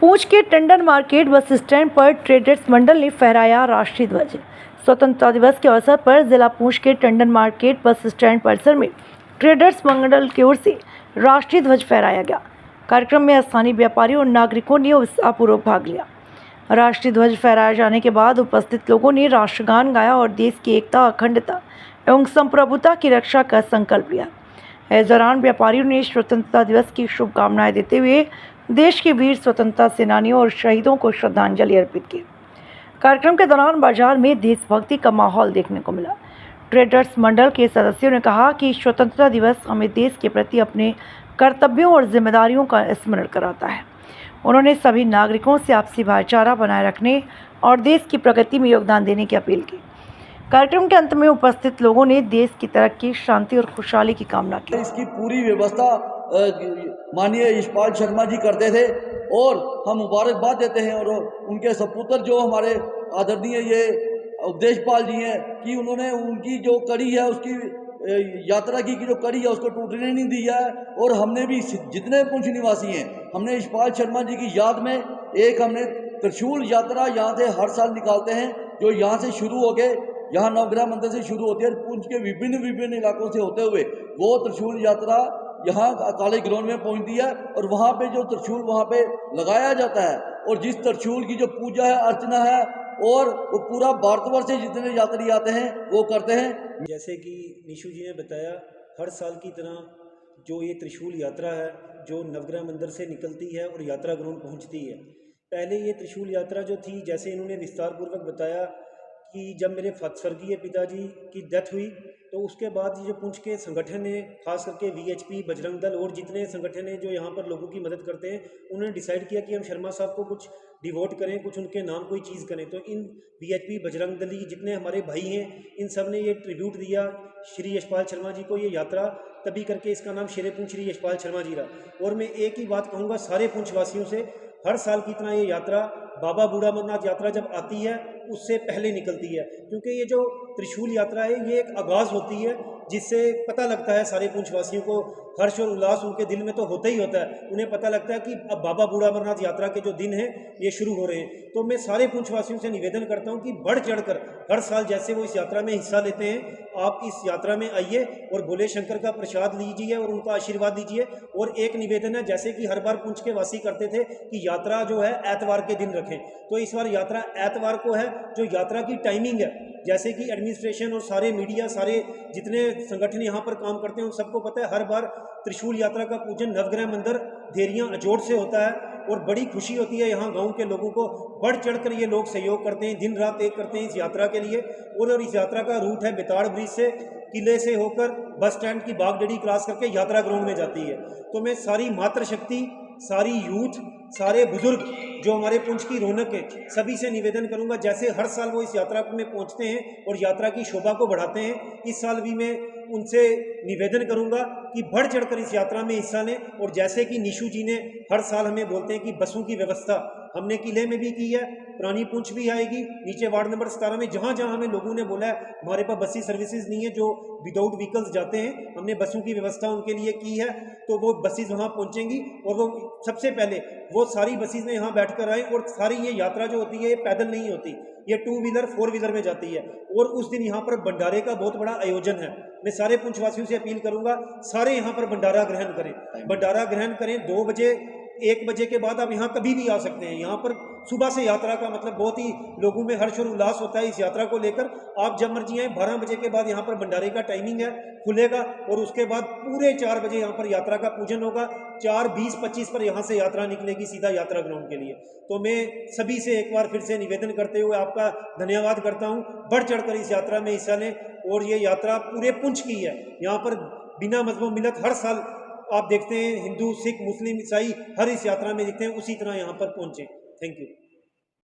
पूंछ के Tandon market bus stand पर traders मंडल ने फहराया राष्ट्रीय ध्वज। स्वतंत्रता दिवस के अवसर पर जिला पूंछ के टंडन मार्केट बस स्टैंड परिसर में ट्रेडर्स मंडल की ओर से राष्ट्रीय ध्वज फहराया गया। कार्यक्रम में स्थानीय व्यापारियों और नागरिकों ने उत्साहपूर्वक भाग लिया। राष्ट्रीय ध्वज फहराए जाने के बाद उपस्थित लोगों ने राष्ट्रगान गाया और देश की एकता, अखंडता एवं संप्रभुता की रक्षा का संकल्प लिया। इस दौरान व्यापारियों ने स्वतंत्रता दिवस की शुभकामनाएं देते हुए देश के वीर स्वतंत्रता सेनानियों और शहीदों को श्रद्धांजलि अर्पित की। कार्यक्रम के दौरान बाजार में देशभक्ति का माहौल देखने को मिला। ट्रेडर्स मंडल के सदस्यों ने कहा कि स्वतंत्रता दिवस हमें देश के प्रति अपने कर्तव्यों और जिम्मेदारियों का स्मरण कराता है। उन्होंने सभी नागरिकों से आपसी भाईचारा बनाए रखने और देश की प्रगति में योगदान देने की अपील की। कार्यक्रम के अंत में उपस्थित लोगों ने देश की तरक्की, शांति और खुशहाली की कामना की। इसकी पूरी व्यवस्था माननीय यशपाल शर्मा जी करते थे और हम मुबारकबाद देते हैं। और उनके सपुत्र जो हमारे आदरणीय ये उपदेशपाल जी हैं कि उन्होंने उनकी जो कड़ी है उसकी यात्रा की जो कड़ी है उसको टूटने नहीं दिया है। और हमने भी जितने पुंछ निवासी हैं हमने यशपाल शर्मा जी की याद में एक हमने त्रिशूल यात्रा यहाँ से हर साल निकालते हैं, जो यहाँ से शुरू हो गए, यहाँ नवग्रह मंदिर से शुरू होती है, पुंछ के विभिन्न इलाकों से होते हुए वो त्रिशूल यात्रा यहाँ काले ग्राउंड में पहुँचती है। और वहाँ पे जो त्रिशूल वहाँ पे लगाया जाता है और जिस त्रिशूल की जो पूजा है, अर्चना है, और वो पूरा भारतवर्ष से जितने यात्री आते हैं वो करते हैं। जैसे कि निशु जी ने बताया, हर साल की तरह जो ये त्रिशूल यात्रा है जो नवग्रह मंदिर से निकलती है और यात्रा ग्राउंड पहुँचती है। पहले ये त्रिशूल यात्रा जो थी, जैसे इन्होंने विस्तार पूर्वक बताया कि जब मेरे स्वर्गीय पिताजी की डेथ हुई तो उसके बाद ये जो पुंछ के संगठन है, खास करके वीएचपी, बजरंग दल और जितने संगठन हैं जो यहाँ पर लोगों की मदद करते हैं, उन्होंने डिसाइड किया कि हम शर्मा साहब को कुछ डिवोट करें, कुछ उनके नाम कोई चीज़ करें। तो इन वीएचपी, बजरंग दली जितने हमारे भाई हैं, इन सब ने ये ट्रिब्यूट दिया श्री यशपाल शर्मा जी को, ये यात्रा, तभी करके इसका नाम शेरे पुंछ श्री यशपाल शर्मा जी रहा। और मैं एक ही बात कहूँगा सारे पुंछ वासियों से, हर साल की तरह ये यात्रा बाबा बूढ़ा अमरनाथ यात्रा जब आती है उससे पहले निकलती है, क्योंकि ये जो त्रिशूल यात्रा है ये एक आगाज़ होती है जिससे पता लगता है सारे पुंछवासियों को हर्ष और उल्लास उनके दिल में तो होता ही होता है। उन्हें पता लगता है कि अब बाबा बूढ़ा अमरनाथ यात्रा के जो दिन हैं ये शुरू हो रहे हैं। तो मैं सारे पुंछवासियों से निवेदन करता हूं कि बढ़ चढ़कर हर साल जैसे वो इस यात्रा में हिस्सा लेते हैं, आप इस यात्रा में आइए और भोले शंकर का प्रसाद लीजिए और उनका आशीर्वाद लीजिए। और एक निवेदन है, जैसे कि हर बार पुंछ के वासी करते थे कि यात्रा जो है एतवार के दिन रखें, तो इस बार यात्रा एतवार को है। जो यात्रा की टाइमिंग है, जैसे कि एडमिनिस्ट्रेशन और सारे मीडिया, सारे जितने संगठन यहाँ पर काम करते हैं उन सबको पता है, हर बार त्रिशूल यात्रा का पूजन नवग्रह मंदिर देरियाँ अजोड़ से होता है। और बड़ी खुशी होती है यहाँ गांव के लोगों को, बढ़ चढ़कर ये लोग सहयोग करते हैं, दिन रात एक करते हैं इस यात्रा के लिए। और इस यात्रा का रूट है बेताड़ ब्रिज से, किले से होकर बस स्टैंड की बागडड़ी क्रॉस करके यात्रा ग्राउंड में जाती है। तो मैं सारी मातृशक्ति, सारी यूथ, सारे बुजुर्ग जो हमारे पुंछ की रौनक है, सभी से निवेदन करूंगा, जैसे हर साल वो इस यात्रा में पहुंचते हैं और यात्रा की शोभा को बढ़ाते हैं, इस साल भी मैं उनसे निवेदन करूंगा कि बढ़ चढ़कर इस यात्रा में हिस्सा लें। और जैसे कि निशु जी ने हर साल हमें बोलते हैं कि बसों की व्यवस्था हमने किले में भी की है, पुरानी पुंछ भी आएगी, नीचे वार्ड नंबर 17 में जहाँ जहाँ हमें लोगों ने बोला है हमारे पास बसी सर्विसेज नहीं है जो विदाउट व्हीकल्स जाते हैं, हमने बसों की व्यवस्था उनके लिए की है। तो वो बसेज वहाँ पहुँचेंगी और वो सबसे पहले वो सारी बसेज में यहाँ बैठ कर आए। और सारी ये यात्रा जो होती है ये पैदल नहीं होती, ये 2 व्हीलर 4 व्हीलर में जाती है। और उस दिन यहाँ पर भंडारे का बहुत बड़ा आयोजन है। मैं सारे पुंछवासियों से अपील करूंगा, सारे यहाँ पर भंडारा ग्रहण करें, भंडारा ग्रहण करें। 2 बजे 1 बजे के बाद आप यहाँ कभी भी आ सकते हैं। यहाँ पर सुबह से यात्रा का मतलब बहुत ही लोगों में हर्ष और उल्लास होता है इस यात्रा को लेकर। आप जब मर्जी आए, 12 बजे के बाद यहाँ पर भंडारे का टाइमिंग है, खुलेगा। और उसके बाद पूरे 4 बजे यहाँ पर यात्रा का पूजन होगा। 4:20-25 पर यहाँ से यात्रा निकलेगी सीधा यात्रा ग्राउंड के लिए। तो मैं सभी से एक बार फिर से निवेदन करते हुए आपका धन्यवाद करता हूँ, बढ़ चढ़कर इस यात्रा में हिस्सा लें। और ये यात्रा पूरे पुंछ की है, यहाँ पर बिना मजहब मिलत हर साल आप देखते हैं हिंदू, सिख, मुस्लिम, ईसाई हर इस यात्रा में दिखते हैं, उसी तरह यहाँ पर पहुँचे। Thank you.